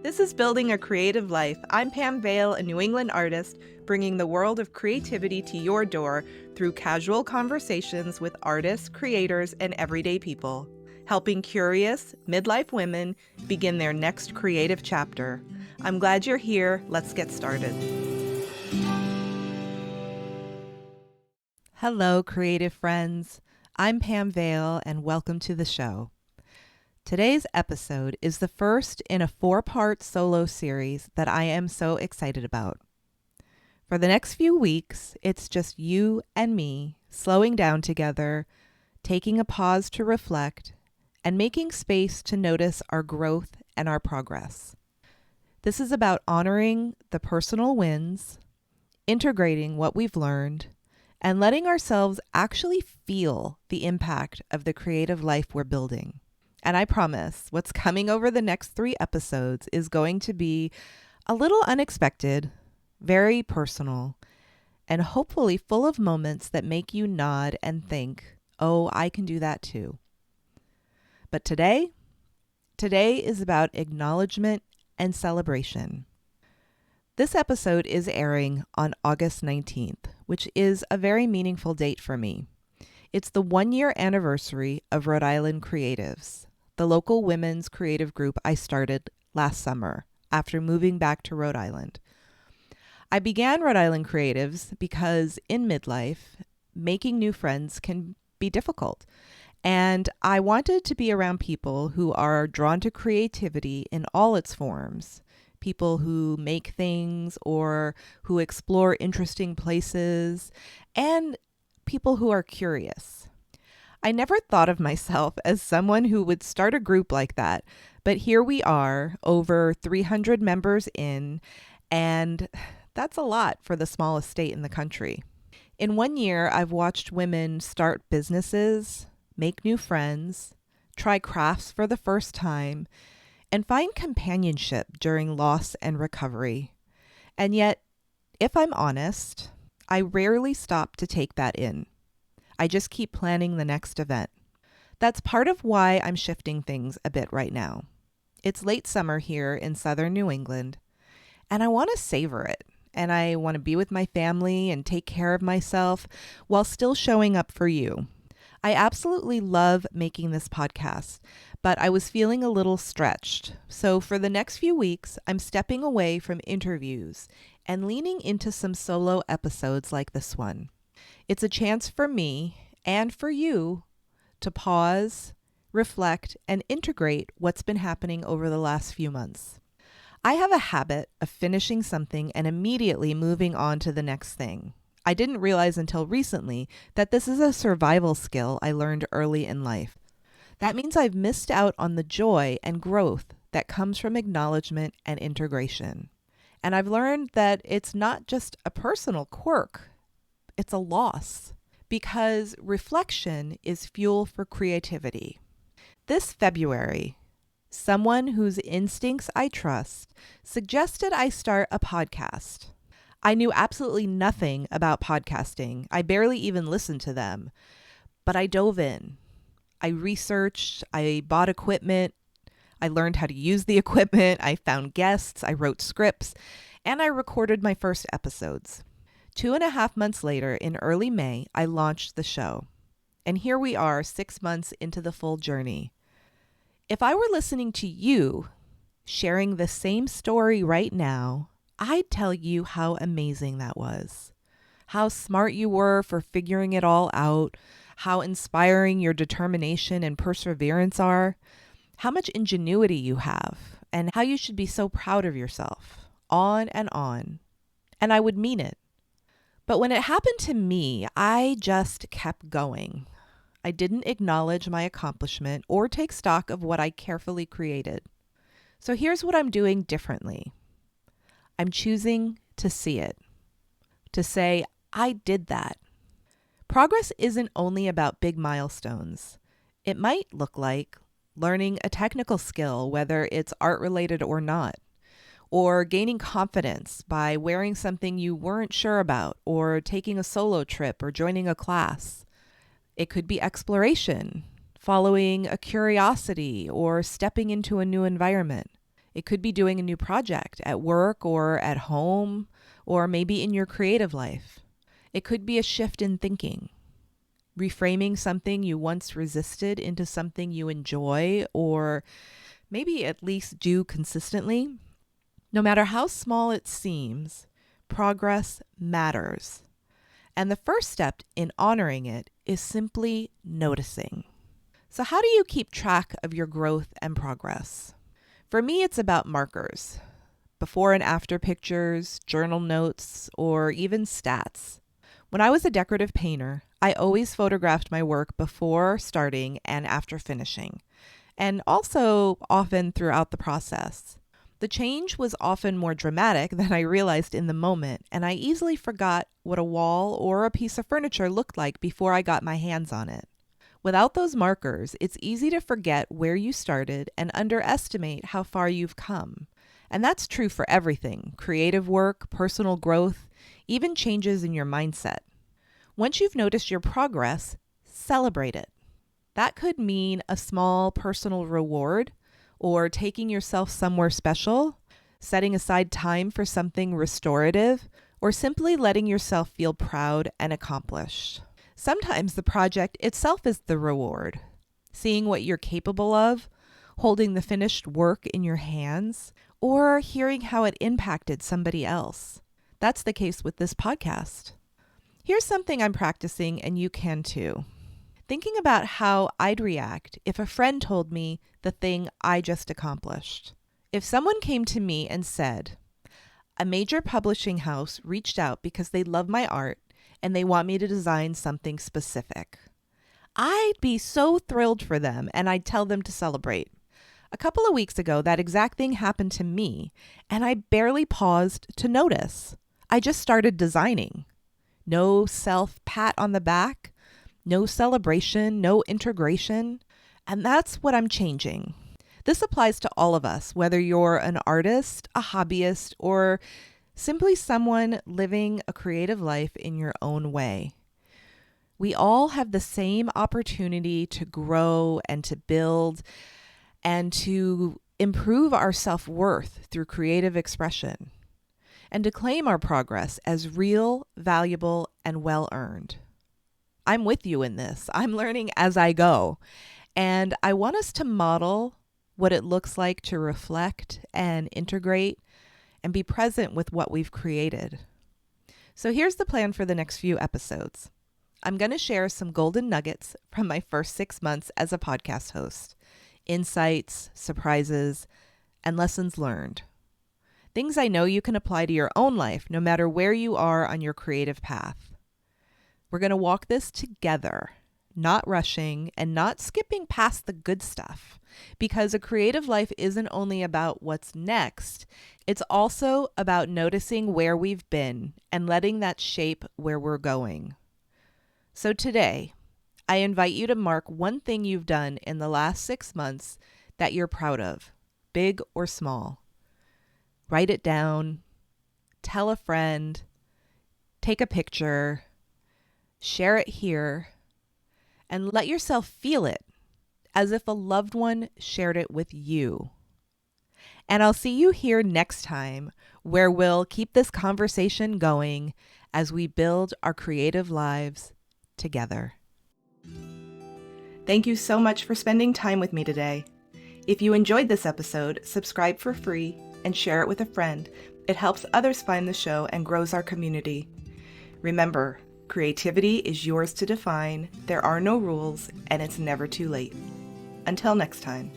This is Building a Creative Life. I'm Pam Vale, a New England artist, bringing the world of creativity to your door through casual conversations with artists, creators, and everyday people, helping curious, midlife women begin their next creative chapter. I'm glad you're here. Let's get started. Hello, creative friends. I'm Pam Vale, and welcome to the show. Today's episode is the first in a 4-part solo series that I am so excited about. For the next few weeks, it's just you and me slowing down together, taking a pause to reflect, and making space to notice our growth and our progress. This is about honoring the personal wins, integrating what we've learned, and letting ourselves actually feel the impact of the creative life we're building. And I promise what's coming over the next 3 episodes is going to be a little unexpected, very personal, and hopefully full of moments that make you nod and think, oh, I can do that too. But today is about acknowledgement and celebration. This episode is airing on August 19th, which is a very meaningful date for me. It's the 1-year anniversary of Rhode Island Creatives, the local women's creative group I started last summer after moving back to Rhode Island. I began Rhode Island Creatives because in midlife, making new friends can be difficult. And I wanted to be around people who are drawn to creativity in all its forms. People who make things or who explore interesting places, and people who are curious. I never thought of myself as someone who would start a group like that, but here we are, over 300 members in, and that's a lot for the smallest state in the country. In 1 year, I've watched women start businesses, make new friends, try crafts for the first time, and find companionship during loss and recovery. And yet, if I'm honest, I rarely stop to take that in. I just keep planning the next event. That's part of why I'm shifting things a bit right now. It's late summer here in southern New England, and I want to savor it. And I want to be with my family and take care of myself while still showing up for you. I absolutely love making this podcast, but I was feeling a little stretched. So for the next few weeks, I'm stepping away from interviews and leaning into some solo episodes like this one. It's a chance for me and for you to pause, reflect, and integrate what's been happening over the last few months. I have a habit of finishing something and immediately moving on to the next thing. I didn't realize until recently that this is a survival skill I learned early in life. That means I've missed out on the joy and growth that comes from acknowledgement and integration. And I've learned that it's not just a personal quirk. It's a loss, because reflection is fuel for creativity. This February, someone whose instincts I trust suggested I start a podcast. I knew absolutely nothing about podcasting. I barely even listened to them, but I dove in. I researched, I bought equipment, I learned how to use the equipment, I found guests, I wrote scripts, and I recorded my first episodes. 2.5 months later, in early May, I launched the show. And here we are 6 months into the full journey. If I were listening to you, sharing the same story right now, I'd tell you how amazing that was. How smart you were for figuring it all out, how inspiring your determination and perseverance are, how much ingenuity you have, and how you should be so proud of yourself. On and on. And I would mean it. But when it happened to me, I just kept going. I didn't acknowledge my accomplishment or take stock of what I carefully created. So here's what I'm doing differently. I'm choosing to see it. To say, I did that. Progress isn't only about big milestones. It might look like learning a technical skill, whether it's art-related or not. Or gaining confidence by wearing something you weren't sure about, or taking a solo trip or joining a class. It could be exploration, following a curiosity, or stepping into a new environment. It could be doing a new project at work or at home, or maybe in your creative life. It could be a shift in thinking, reframing something you once resisted into something you enjoy or maybe at least do consistently. No matter how small it seems, progress matters. And the first step in honoring it is simply noticing. So how do you keep track of your growth and progress? For me, it's about markers, before and after pictures, journal notes, or even stats. When I was a decorative painter, I always photographed my work before starting and after finishing, and also often throughout the process. The change was often more dramatic than I realized in the moment, and I easily forgot what a wall or a piece of furniture looked like before I got my hands on it. Without those markers, it's easy to forget where you started and underestimate how far you've come. And that's true for everything: creative work, personal growth, even changes in your mindset. Once you've noticed your progress, celebrate it. That could mean a small personal reward, or taking yourself somewhere special, setting aside time for something restorative, or simply letting yourself feel proud and accomplished. Sometimes the project itself is the reward. Seeing what you're capable of, holding the finished work in your hands, or hearing how it impacted somebody else. That's the case with this podcast. Here's something I'm practicing, and you can too. Thinking about how I'd react if a friend told me the thing I just accomplished. If someone came to me and said, "A major publishing house reached out because they love my art and they want me to design something specific," I'd be so thrilled for them, and I'd tell them to celebrate. A couple of weeks ago, that exact thing happened to me, and I barely paused to notice. I just started designing. No self-pat on the back, no celebration, no integration. And that's what I'm changing. This applies to all of us, whether you're an artist, a hobbyist, or simply someone living a creative life in your own way. We all have the same opportunity to grow and to build and to improve our self-worth through creative expression, and to claim our progress as real, valuable, and well-earned. I'm with you in this. I'm learning as I go. And I want us to model what it looks like to reflect and integrate and be present with what we've created. So here's the plan for the next few episodes. I'm going to share some golden nuggets from my first 6 months as a podcast host, insights, surprises, and lessons learned. Things I know you can apply to your own life, no matter where you are on your creative path. We're going to walk this together, not rushing and not skipping past the good stuff, because a creative life isn't only about what's next. It's also about noticing where we've been and letting that shape where we're going. So today, I invite you to mark one thing you've done in the last 6 months that you're proud of, big or small. Write it down, tell a friend, take a picture, share it here, and let yourself feel it as if a loved one shared it with you. And I'll see you here next time, where we'll keep this conversation going as we build our creative lives together. Thank you so much for spending time with me today. If you enjoyed this episode, subscribe for free and share it with a friend. It helps others find the show and grows our community. Remember, creativity is yours to define, there are no rules, and it's never too late. Until next time.